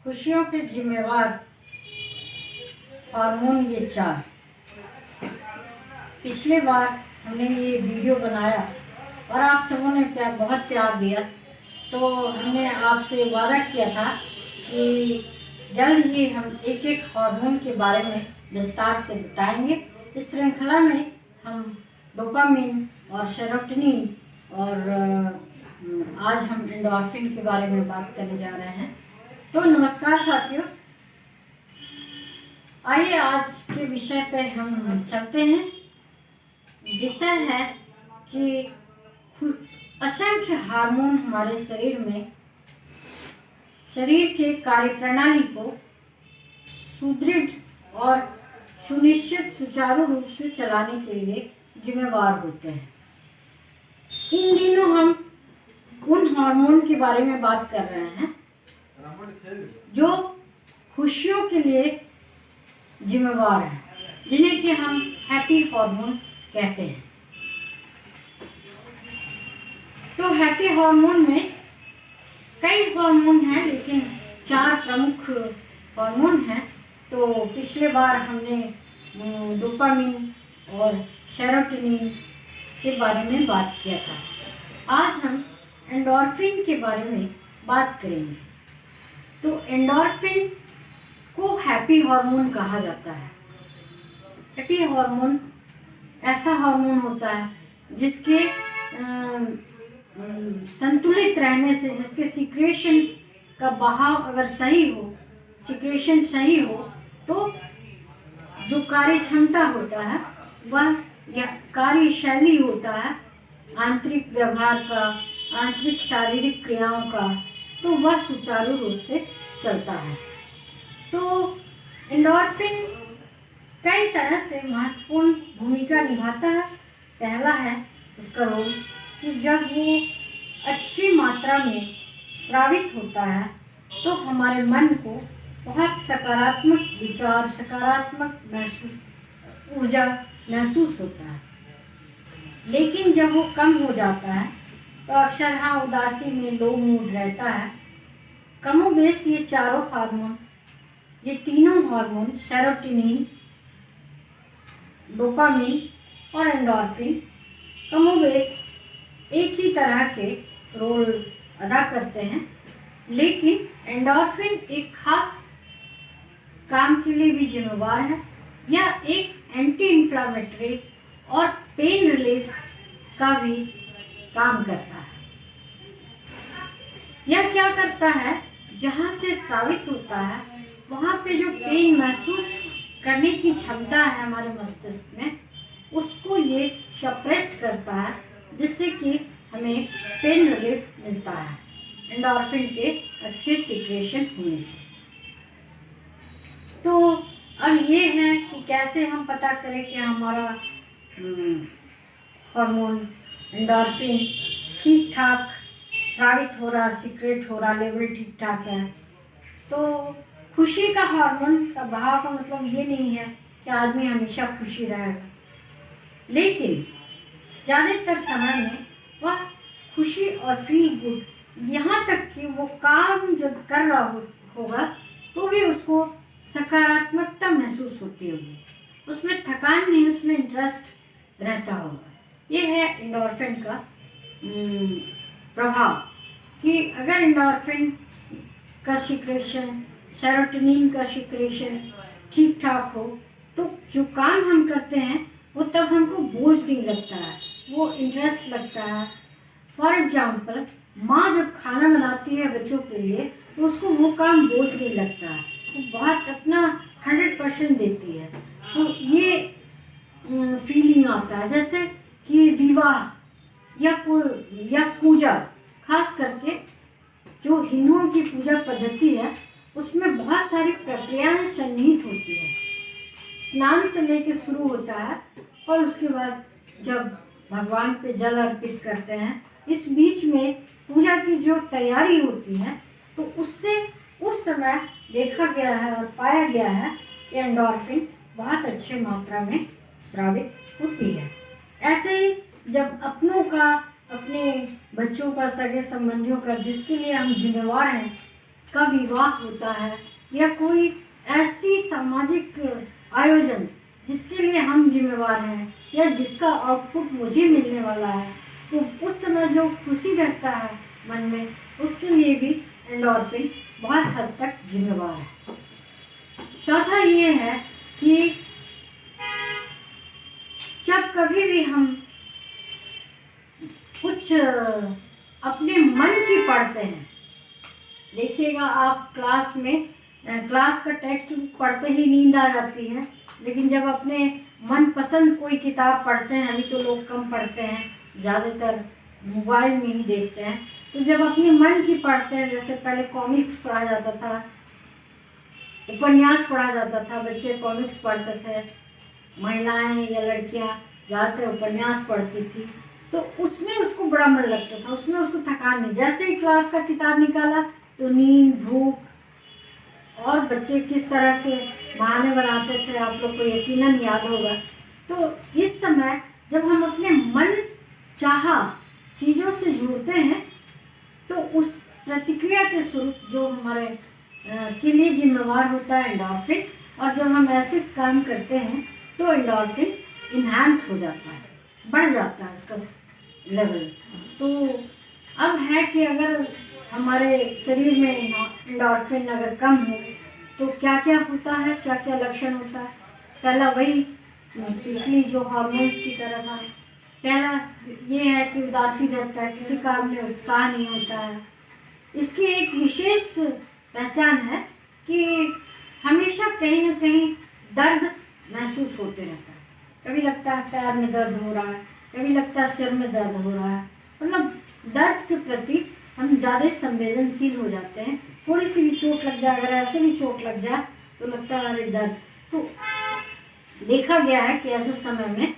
खुशियों के जिम्मेवार हार्मोन ये 4। पिछले बार हमने ये वीडियो बनाया और आप सबों ने बहुत प्यार दिया, तो हमने आपसे वादा किया था कि जल्द ही हम एक एक हार्मोन के बारे में विस्तार से बताएंगे। इस श्रृंखला में हम डोपामिन और सेरोटोनिन और आज हम एंडोर्फिन के बारे में बात करने जा रहे हैं। तो नमस्कार साथियों, आइए आज के विषय पे हम चलते हैं। विषय है कि असंख्य हार्मोन हमारे शरीर में शरीर के कार्यप्रणाली को सुदृढ़ और सुनिश्चित सुचारू रूप से चलाने के लिए जिम्मेवार होते हैं। इन दिनों हम उन हार्मोन के बारे में बात कर रहे हैं जो खुशियों के लिए जिम्मेवार है, जिन्हें कि हम हैप्पी हार्मोन कहते हैं। तो हैप्पी हार्मोन में कई हार्मोन हैं, लेकिन 4 प्रमुख हार्मोन हैं। तो पिछले बार हमने डोपामिन और सेरोटोनिन के बारे में बात किया था। आज हम एंडोर्फिन के बारे में बात करेंगे। तो एंडोर्फिन को हैप्पी हार्मोन कहा जाता है। हैप्पी हार्मोन ऐसा हार्मोन होता है जिसके संतुलित रहने से, जिसके सीक्रेशन का बहाव अगर सही हो, सीक्रेशन सही हो, तो जो कार्य क्षमता होता है वह, या कार्यशैली होता है आंतरिक व्यवहार का, आंतरिक शारीरिक क्रियाओं का, तो वह सुचारू रूप से चलता है। तो एंडोर्फिन कई तरह से महत्वपूर्ण भूमिका निभाता है। पहला है उसका रोल कि जब वो अच्छी मात्रा में स्रावित होता है तो हमारे मन को बहुत सकारात्मक विचार, सकारात्मक ऊर्जा महसूस होता है। लेकिन जब वो कम हो जाता है तो अक्सर उदासी में लो मूड रहता है। कमोबेश ये चारों हार्मोन, ये तीनों हार्मोन सेरोटोनिन, डोपामिन और एंडोर्फिन कमोबेश एक ही तरह के रोल अदा करते हैं। लेकिन एंडोर्फिन एक खास काम के लिए भी जिम्मेवार है। यह एक एंटी इन्फ्लामेटरी और पेन रिलीफ का भी काम करता है। यह क्या करता है, जहाँ से स्रावित होता है वहाँ पे जो पेन महसूस करने की क्षमता है हमारे मस्तिष्क में, उसको ये सप्रेस्ड करता है, जिससे कि हमें पेन रिलीफ मिलता है एंडोर्फिन के अच्छे सीक्रेशन होने से। तो अब ये है कि कैसे हम पता करें कि हमारा हार्मोन एंडोर्फिन ठीक ठाक स्रावित हो रहा, सीक्रेट हो रहा, लेवल ठीक ठाक है। तो खुशी का हार्मोन का बहाव का मतलब ये नहीं है कि आदमी हमेशा खुशी रहेगा, लेकिन ज़्यादातर समय में वह खुशी और फील गुड, यहाँ तक कि वो काम जब कर रहा होगा तो भी उसको सकारात्मकता महसूस होती होगी, उसमें थकान नहीं, उसमें इंटरेस्ट रहता होगा। ये है एंडोर्फिन का प्रभाव, कि अगर एंडोर्फिन का सीक्रेशन, सेरोटोनिन का सीक्रेशन ठीक ठाक हो तो जो काम हम करते हैं वो तब हमको बोझ नहीं लगता है, वो इंटरेस्ट लगता है। फॉर एग्जाम्पल, माँ जब खाना बनाती है बच्चों के लिए तो उसको वो काम बोझ नहीं लगता है, वो बहुत अपना 100% देती है। तो ये फीलिंग आता है। जैसे कि विवाह या पूजा, खास करके जो हिंदुओं की पूजा पद्धति है उसमें बहुत सारी प्रक्रियाएं सन्निहित होती है। स्नान से लेके शुरू होता है और उसके बाद जब भगवान पे जल अर्पित करते हैं, इस बीच में पूजा की जो तैयारी होती है, तो उससे उस समय देखा गया है और पाया गया है कि एंडोर्फिन बहुत अच्छे मात्रा में स्रावित होती है। ऐसे ही जब अपनों का, अपने बच्चों का, सगे संबंधियों का, जिसके लिए हम जिम्मेवार हैं, का विवाह होता है या कोई ऐसी सामाजिक आयोजन जिसके लिए हम जिम्मेवार हैं या जिसका आउटपुट मुझे मिलने वाला है, तो उस समय जो खुशी रहता है मन में, उसके लिए भी एंडोर्फिन बहुत हद तक जिम्मेवार है। चौथा ये है कि जब कभी भी हम कुछ अपने मन की पढ़ते हैं, देखिएगा आप क्लास का टेक्स्ट पढ़ते ही नींद आ जाती है, लेकिन जब अपने मनपसंद कोई किताब पढ़ते हैं, अभी तो लोग कम पढ़ते हैं, ज़्यादातर मोबाइल में ही देखते हैं, तो जब अपने मन की पढ़ते हैं, जैसे पहले कॉमिक्स पढ़ा जाता था, उपन्यास पढ़ा जाता था, बच्चे कॉमिक्स पढ़ते थे, महिलाएं या लड़कियां ज़्यादातर उपन्यास पढ़ती थी, तो उसमें उसको बड़ा मन लगता था, उसमें उसको थकान नहीं। जैसे ही क्लास का किताब निकाला तो नींद, भूख, और बच्चे किस तरह से बहाने बनाते थे आप लोग को यकीनन याद होगा। तो इस समय जब हम अपने मन चाहा चीज़ों से जुड़ते हैं, तो उस प्रतिक्रिया के स्वरूप जो हमारे के लिए जिम्मेवार होता है एंडोर्फिन, और जब हम ऐसे काम करते हैं तो एंडोर्फिन इन्हांस हो जाता है, बढ़ जाता है उसका लेवल। तो अब है कि अगर हमारे शरीर में एंडोर्फिन अगर कम हो तो क्या क्या होता है, क्या क्या लक्षण होता है। पहला वही पिछली जो हार्मोन्स की तरह था, पहला ये है कि उदासी रहता है, किसी काम में उत्साह नहीं होता है। इसकी एक विशेष पहचान है कि हमेशा कहीं ना कहीं दर्द महसूस होते रहता है। कभी लगता है पैर में दर्द हो रहा है, कभी लगता है सिर में दर्द हो रहा है, मतलब दर्द के प्रति हम ज़्यादा संवेदनशील हो जाते हैं। थोड़ी सी भी चोट लग जाए, अगर ऐसे भी चोट लग जाए तो लगता है अरे दर्द। तो देखा गया है कि ऐसे समय में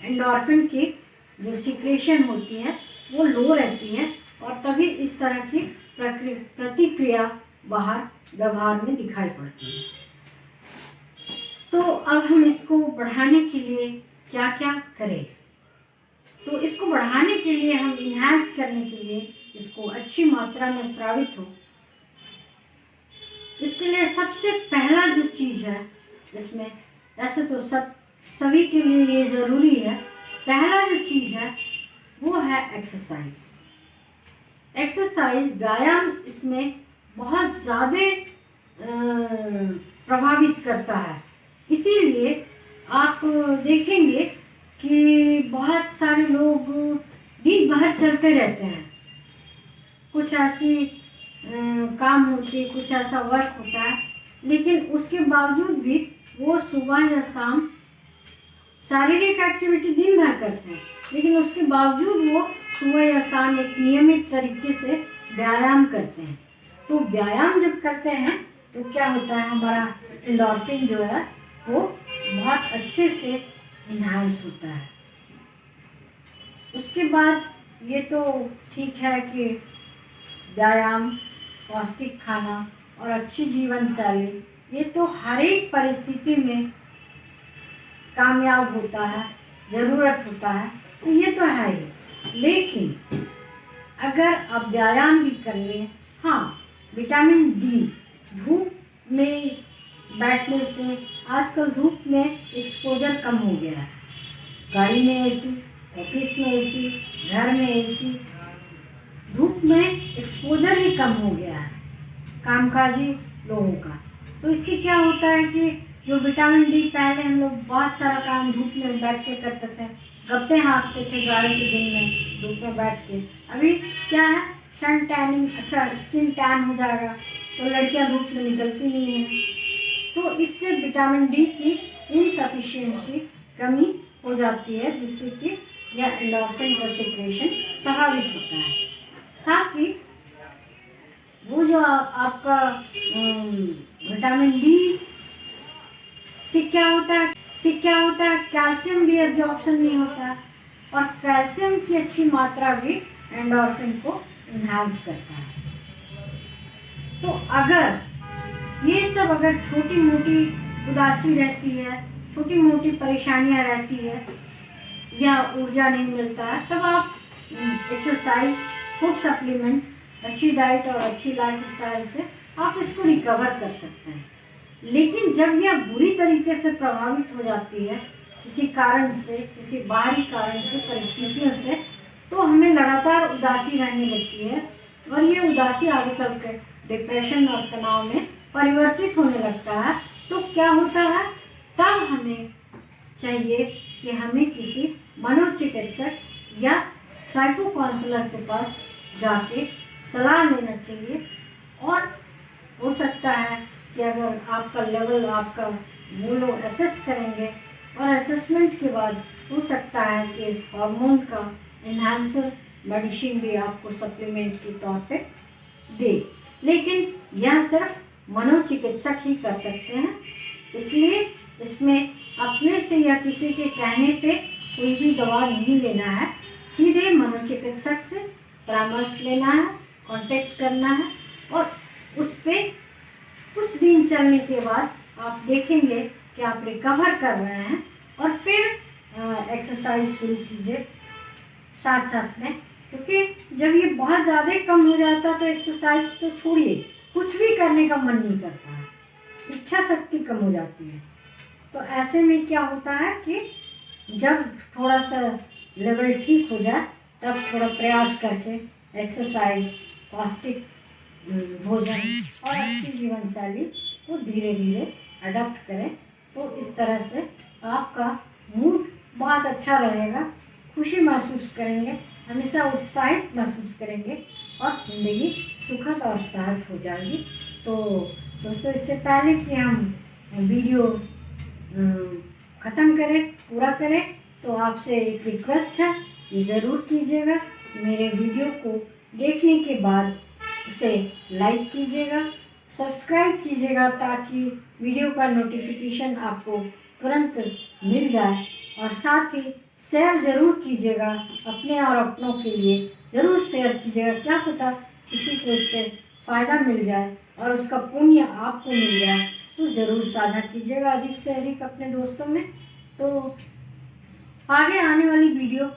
एंडोर्फिन की जो सिक्रेशन होती है वो लो रहती है, और तभी इस तरह की प्रतिक्रिया बाहर व्यवहार में दिखाई पड़ती है। तो अब हम इसको बढ़ाने के लिए क्या क्या करें? तो इसको बढ़ाने के लिए, हम इन्हांस करने के लिए, इसको अच्छी मात्रा में स्रावित हो, इसके लिए सबसे पहला जो चीज़ है इसमें, ऐसे तो सभी के लिए ये ज़रूरी है, पहला जो चीज़ है वो है एक्सरसाइज। एक्सरसाइज, व्यायाम इसमें बहुत ज़्यादा प्रभावित करता है। इसीलिए आप देखेंगे कि बहुत सारे लोग दिन भर चलते रहते हैं, कुछ ऐसी काम होती है, कुछ ऐसा वर्क होता है, लेकिन उसके बावजूद भी वो सुबह या शाम शारीरिक एक्टिविटी दिन भर करते हैं, लेकिन उसके बावजूद वो सुबह या शाम एक नियमित तरीके से व्यायाम करते हैं। तो व्यायाम जब करते हैं तो क्या होता है, हमारा एंडोर्फिन जो है वो बहुत अच्छे से इन्हांस होता है। उसके बाद ये तो ठीक है कि व्यायाम, पौष्टिक खाना और अच्छी जीवन शैली, ये तो हर एक परिस्थिति में कामयाब होता है, ज़रूरत होता है, तो ये तो है ही। लेकिन अगर आप व्यायाम भी कर लें, हाँ, विटामिन डी, धूप में बैठने से, आजकल धूप में एक्सपोजर कम हो गया है, गाड़ी में एसी, ऑफिस में एसी, घर में एसी, धूप में एक्सपोजर ही कम हो गया है कामकाजी लोगों का। तो इससे क्या होता है कि जो विटामिन डी, पहले हम लोग बहुत सारा काम धूप में बैठ के करते थे, गप्पे हाँकते थे जाड़े के दिन में धूप में बैठ के। अभी क्या है, सन टैनिंग, अच्छा स्किन टैन हो जाएगा, तो लड़कियां धूप में निकलती नहीं हैं, तो इससे विटामिन डी की इनसफिशिएंसी, कमी हो जाती है, जिससे कि यह एंडोर्फिन का सिक्रेशन प्रभावित होता है। साथ ही वो जो आपका विटामिन डी से क्या होता है, कैल्शियम भी एब्जॉर्प्शन नहीं होता है, और कैल्शियम की अच्छी मात्रा भी एंडोर्फिन को इन्हांस करता है। तो अगर ये सब, अगर छोटी मोटी उदासी रहती है, छोटी मोटी परेशानियां रहती है, या ऊर्जा नहीं मिलता है, तब आप एक्सरसाइज, फूड सप्लीमेंट अच्छी डाइट और अच्छी लाइफस्टाइल से आप इसको रिकवर कर सकते हैं। लेकिन जब यह बुरी तरीके से प्रभावित हो जाती है किसी कारण से, किसी बाहरी कारण से, परिस्थितियों से, तो हमें लगातार उदासी रहने लगती है और ये उदासी आगे चलकर डिप्रेशन और तनाव में परिवर्तित होने लगता है। तो क्या होता है, तब हमें चाहिए कि हमें किसी मनोचिकित्सक या साइको काउंसलर के पास जाके सलाह लेना चाहिए। और हो सकता है कि अगर आपका लेवल, आपका वो लोग असेस करेंगे और असेसमेंट के बाद हो सकता है कि इस हार्मोन का एनहांसर मेडिसिन भी आपको सप्लीमेंट के तौर पे दे। लेकिन यह सिर्फ मनोचिकित्सक ही कर सकते हैं, इसलिए इसमें अपने से या किसी के कहने पे कोई भी दवा नहीं लेना है। सीधे मनोचिकित्सक से परामर्श लेना है, कांटेक्ट करना है और उस पे कुछ दिन चलने के बाद आप देखेंगे कि आप रिकवर कर रहे हैं। और फिर एक्सरसाइज शुरू कीजिए साथ साथ में, क्योंकि जब ये बहुत ज़्यादा कम हो जाता है तो एक्सरसाइज तो छोड़िए, कुछ भी करने का मन नहीं करता है, इच्छा शक्ति कम हो जाती है। तो ऐसे में क्या होता है कि जब थोड़ा सा लेवल ठीक हो जाए तब थोड़ा प्रयास करके एक्सरसाइज, पौष्टिक भोजन और अच्छी जीवन शैली को धीरे धीरे अडॉप्ट करें। तो इस तरह से आपका मूड बहुत अच्छा रहेगा, खुशी महसूस करेंगे, हमेशा उत्साहित महसूस करेंगे और ज़िंदगी सुखद और सहज हो जाएगी। तो दोस्तों, इससे पहले कि हम वीडियो ख़त्म करें, पूरा करें, तो आपसे एक रिक्वेस्ट है, ये ज़रूर कीजिएगा, मेरे वीडियो को देखने के बाद उसे लाइक कीजिएगा, सब्सक्राइब कीजिएगा ताकि वीडियो का नोटिफिकेशन आपको तुरंत मिल जाए। और साथ ही शेयर ज़रूर कीजिएगा, अपने और अपनों के लिए ज़रूर शेयर कीजिएगा। क्या पता किसी को इससे फ़ायदा मिल जाए और उसका पुण्य आपको मिल जाए, तो ज़रूर साझा कीजिएगा अधिक से अधिक अपने दोस्तों में। तो आगे आने वाली वीडियो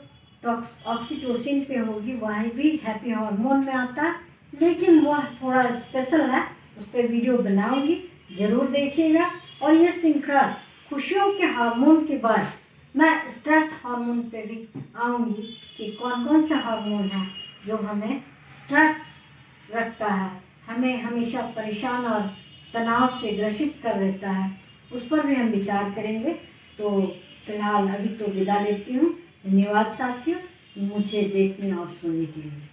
ऑक्सीटोसिन पे होगी, वह भी हैप्पी हार्मोन में आता है, लेकिन वह थोड़ा स्पेशल है, उस पर वीडियो बनाऊंगी, ज़रूर देखिएगा। और ये श्रृंखला खुशियों के हार्मोन के बाद मैं स्ट्रेस हार्मोन पे भी आऊँगी कि कौन कौन से हार्मोन हैं जो हमें स्ट्रेस रखता है, हमें हमेशा परेशान और तनाव से ग्रसित कर देता है, उस पर भी हम विचार करेंगे। तो फिलहाल अभी तो विदा लेती हूँ। धन्यवाद साथियों, मुझे देखने और सुनने के लिए।